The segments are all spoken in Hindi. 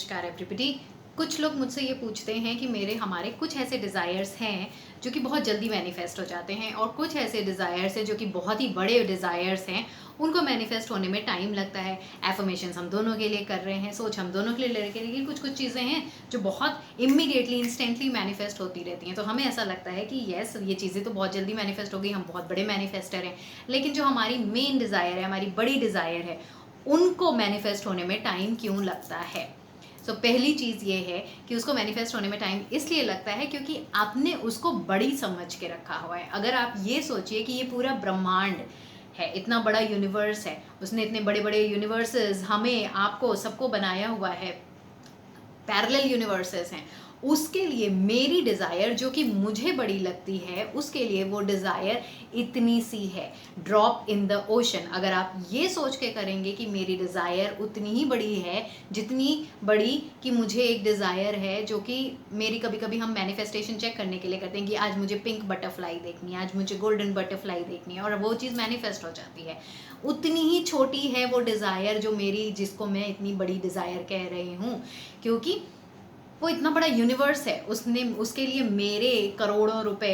नमस्कार एवरीबॉडी। कुछ लोग मुझसे ये पूछते हैं कि हमारे कुछ ऐसे डिज़ायर्स हैं जो कि बहुत जल्दी मैनिफेस्ट हो जाते हैं और कुछ ऐसे डिज़ायर्स हैं जो कि बहुत ही बड़े डिज़ायर्स हैं, उनको मैनिफेस्ट होने में टाइम लगता है। एफर्मेशंस हम दोनों के लिए कर रहे हैं, सोच हम दोनों के लिए ले रहे हैं, लेकिन कुछ चीज़ें हैं जो बहुत इमीडिएटली इंस्टेंटली मैनिफेस्ट होती रहती हैं। तो हमें ऐसा लगता है कि येस, ये चीज़ें तो बहुत जल्दी मैनिफेस्ट हो गई, हम बहुत बड़े मैनिफेस्टर हैं। लेकिन जो हमारी मेन डिज़ायर है, हमारी बड़ी डिज़ायर है, उनको मैनिफेस्ट होने में टाइम क्यों लगता है? पहली चीज़ ये है कि उसको मैनिफेस्ट होने में टाइम इसलिए लगता है क्योंकि आपने उसको बड़ी समझ के रखा हुआ है। अगर आप ये सोचिए कि ये पूरा ब्रह्मांड है, इतना बड़ा यूनिवर्स है, उसने इतने बड़े बड़े यूनिवर्सेस हमें, आपको, सबको बनाया हुआ है, पैरेलल यूनिवर्सेस हैं, उसके लिए मेरी डिज़ायर जो कि मुझे बड़ी लगती है, उसके लिए वो डिज़ायर इतनी सी है, ड्रॉप इन द ओशन। अगर आप ये सोच के करेंगे कि मेरी डिज़ायर उतनी ही बड़ी है जितनी बड़ी कि मुझे एक डिज़ायर है, जो कि मेरी कभी कभी हम मैनिफेस्टेशन चेक करने के लिए करते हैं कि आज मुझे पिंक बटरफ्लाई देखनी है, आज मुझे गोल्डन बटरफ्लाई देखनी है, और वो चीज़ मैनिफेस्ट हो जाती है। उतनी ही छोटी है वो डिज़ायर जो मेरी, जिसको मैं इतनी बड़ी डिज़ायर कह रही हूँ, क्योंकि वो इतना बड़ा यूनिवर्स है, उसने, उसके लिए मेरे करोड़ों रुपए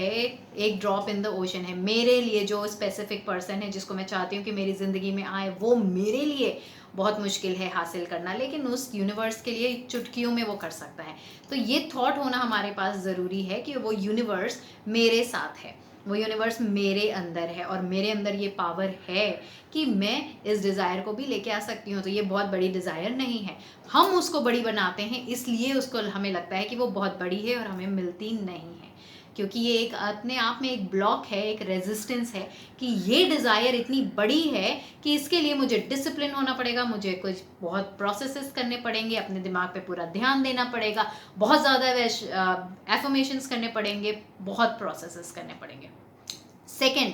एक ड्रॉप इन द ओशन है। मेरे लिए जो स्पेसिफिक पर्सन है जिसको मैं चाहती हूँ कि मेरी ज़िंदगी में आए, वो मेरे लिए बहुत मुश्किल है हासिल करना, लेकिन उस यूनिवर्स के लिए चुटकियों में वो कर सकता है। तो ये थॉट होना हमारे पास ज़रूरी है कि वो यूनिवर्स मेरे साथ है, वो यूनिवर्स मेरे अंदर है, और मेरे अंदर ये पावर है कि मैं इस डिज़ायर को भी लेके आ सकती हूँ। तो ये बहुत बड़ी डिज़ायर नहीं है, हम उसको बड़ी बनाते हैं, इसलिए उसको हमें लगता है कि वो बहुत बड़ी है और हमें मिलती नहीं है, क्योंकि ये एक अपने आप में एक ब्लॉक है, एक रेजिस्टेंस है कि ये डिज़ायर इतनी बड़ी है कि इसके लिए मुझे डिसिप्लिन होना पड़ेगा, मुझे कुछ बहुत प्रोसेसेस करने पड़ेंगे, अपने दिमाग पे पूरा ध्यान देना पड़ेगा, बहुत ज़्यादा एफर्मेशंस करने पड़ेंगे, बहुत प्रोसेसेस करने पड़ेंगे। सेकेंड,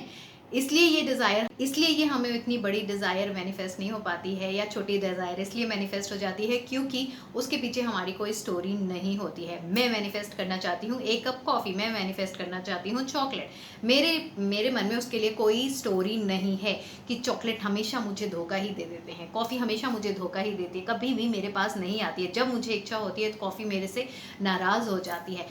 इसलिए ये हमें इतनी बड़ी डिज़ायर मैनिफेस्ट नहीं हो पाती है, या छोटी डिज़ायर इसलिए मैनिफेस्ट हो जाती है क्योंकि उसके पीछे हमारी कोई स्टोरी नहीं होती है। मैं मैनिफेस्ट करना चाहती हूँ एक कप कॉफ़ी, मैं मैनिफेस्ट करना चाहती हूँ चॉकलेट, मेरे मन में उसके लिए कोई स्टोरी नहीं है कि चॉकलेट हमेशा मुझे धोखा ही दे देते हैं, कॉफ़ी हमेशा मुझे धोखा ही देती है, कभी भी मेरे पास नहीं आती है। जब मुझे इच्छा होती है तो कॉफ़ी मेरे से नाराज़ हो जाती है।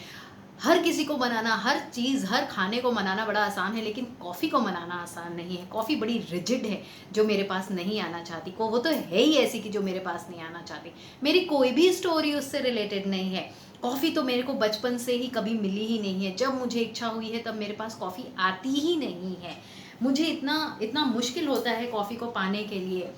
हर किसी को बनाना, हर चीज़, हर खाने को मनाना बड़ा आसान है, लेकिन कॉफ़ी को मनाना आसान नहीं है। कॉफ़ी बड़ी रिजिड है, जो मेरे पास नहीं आना चाहती, को वो तो है ही ऐसी कि जो मेरे पास नहीं आना चाहती। मेरी कोई भी स्टोरी उससे रिलेटेड नहीं है। कॉफ़ी तो मेरे को बचपन से ही कभी मिली ही नहीं है, जब मुझे इच्छा हुई है तब मेरे पास कॉफ़ी आती ही नहीं है। मुझे इतना इतना मुश्किल होता है कॉफ़ी को पाने के लिए,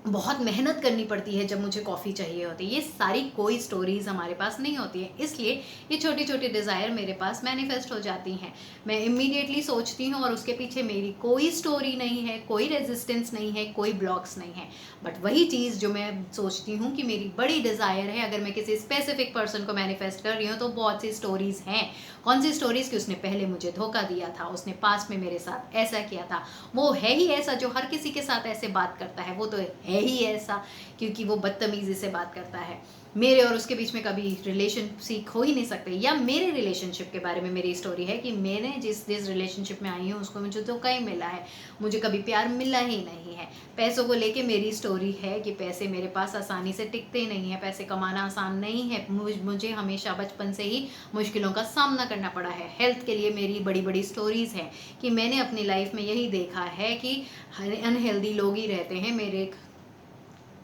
बहुत मेहनत करनी पड़ती है जब मुझे कॉफ़ी चाहिए होती है। ये सारी कोई स्टोरीज़ हमारे पास नहीं होती है, इसलिए ये छोटी छोटी डिज़ायर मेरे पास मैनिफेस्ट हो जाती हैं। मैं इमीडिएटली सोचती हूँ और उसके पीछे मेरी कोई स्टोरी नहीं है, कोई रेजिस्टेंस नहीं है, कोई ब्लॉक्स नहीं है। बट वही चीज़ जो मैं सोचती हूँ कि मेरी बड़ी डिज़ायर है, अगर मैं किसी स्पेसिफिक पर्सन को मैनिफेस्ट कर रही हूँ तो बहुत सी स्टोरीज़ हैं। कौन सी स्टोरीज़ कि उसने पहले मुझे धोखा दिया था, उसने पास्ट में मेरे साथ ऐसा किया था, वो है ही ऐसा जो हर किसी के साथ ऐसे बात करता है, वो तो है ही ऐसा क्योंकि वो बदतमीजी से बात करता है। मेरे और उसके बीच में कभी रिलेशनशिप हो ही नहीं सकते। या मेरे रिलेशनशिप के बारे में मेरी स्टोरी है कि मैंने जिस जिस रिलेशनशिप में आई हूँ उसको मुझे धोखा ही मिला है, मुझे कभी प्यार मिला ही नहीं है। पैसों को लेके मेरी स्टोरी है कि पैसे मेरे पास आसानी से टिकते नहीं है, पैसे कमाना आसान नहीं है, मुझे हमेशा बचपन से ही मुश्किलों का सामना करना पड़ा है। हेल्थ के लिए मेरी बड़ी बड़ी स्टोरीज़ हैं कि मैंने अपनी लाइफ में यही देखा है कि अनहेल्दी लोग ही रहते हैं मेरे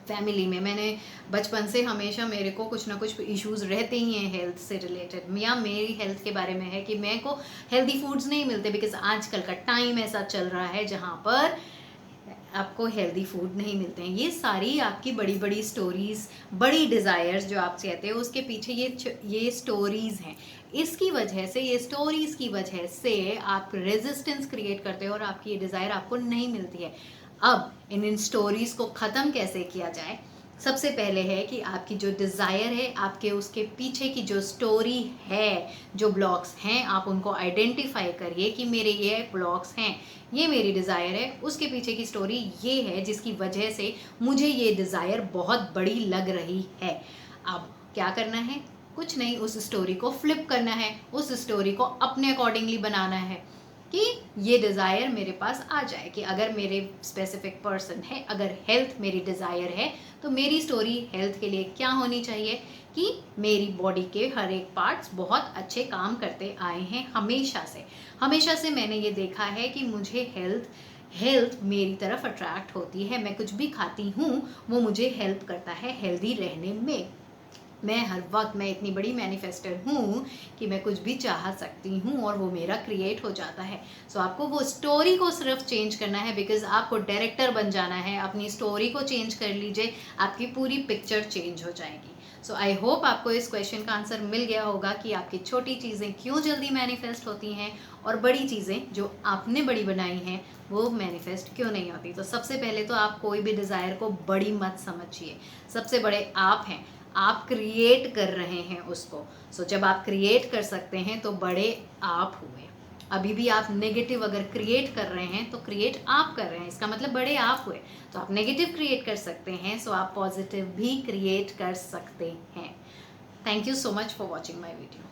फैमिली में। मैंने बचपन से हमेशा, मेरे को कुछ ना कुछ इश्यूज़ रहते ही हैं हेल्थ से रिलेटेड, या मेरी हेल्थ के बारे में है कि मेरे को हेल्दी फूड्स नहीं मिलते, बिकॉज आजकल का टाइम ऐसा चल रहा है जहाँ पर आपको हेल्दी फूड नहीं मिलते हैं। ये सारी आपकी बड़ी बड़ी स्टोरीज़, बड़ी डिज़ायर्स जो आप चाहते हो, उसके पीछे ये स्टोरीज़ हैं। इसकी वजह से, ये स्टोरीज़ की वजह से आप रेजिस्टेंस क्रिएट करते हो और आपकी ये डिज़ायर आपको नहीं मिलती है। अब इन स्टोरीज़ को ख़त्म कैसे किया जाए? सबसे पहले है कि आपकी जो डिज़ायर है, आपके उसके पीछे की जो स्टोरी है, जो ब्लॉक्स हैं, आप उनको आइडेंटिफाई करिए कि मेरे ये ब्लॉक्स हैं, ये मेरी डिज़ायर है, उसके पीछे की स्टोरी ये है जिसकी वजह से मुझे ये डिज़ायर बहुत बड़ी लग रही है। अब क्या करना है? कुछ नहीं, उस स्टोरी को फ्लिप करना है, उस स्टोरी को अपने अकॉर्डिंगली बनाना है कि ये डिज़ायर मेरे पास आ जाए, कि अगर मेरे स्पेसिफिक पर्सन है, अगर हेल्थ मेरी डिज़ायर है, तो मेरी स्टोरी हेल्थ के लिए क्या होनी चाहिए कि मेरी बॉडी के हर एक पार्ट्स बहुत अच्छे काम करते आए हैं हमेशा से मैंने ये देखा है कि मुझे हेल्थ मेरी तरफ अट्रैक्ट होती है। मैं कुछ भी खाती हूँ वो मुझे हेल्प करता है हेल्दी रहने में। मैं इतनी बड़ी मैनिफेस्टर हूँ कि मैं कुछ भी चाह सकती हूँ और वो मेरा क्रिएट हो जाता है। सो आपको वो स्टोरी को सिर्फ चेंज करना है, बिकॉज आपको डायरेक्टर बन जाना है। अपनी स्टोरी को चेंज कर लीजिए, आपकी पूरी पिक्चर चेंज हो जाएगी। सो आई होप आपको इस क्वेश्चन का आंसर मिल गया होगा कि आपकी छोटी चीज़ें क्यों जल्दी मैनिफेस्ट होती हैं और बड़ी चीज़ें जो आपने बड़ी बनाई हैं वो मैनिफेस्ट क्यों नहीं होती। तो सबसे पहले तो आप कोई भी डिज़ायर को बड़ी मत समझिए। सबसे बड़े आप हैं, आप क्रिएट कर रहे हैं उसको। सो जब आप क्रिएट कर सकते हैं तो बड़े आप हुए। अभी भी आप नेगेटिव अगर क्रिएट कर रहे हैं तो क्रिएट आप कर रहे हैं, इसका मतलब बड़े आप हुए। तो आप नेगेटिव क्रिएट कर सकते हैं, सो आप पॉजिटिव भी क्रिएट कर सकते हैं। Thank you so much for watching my video.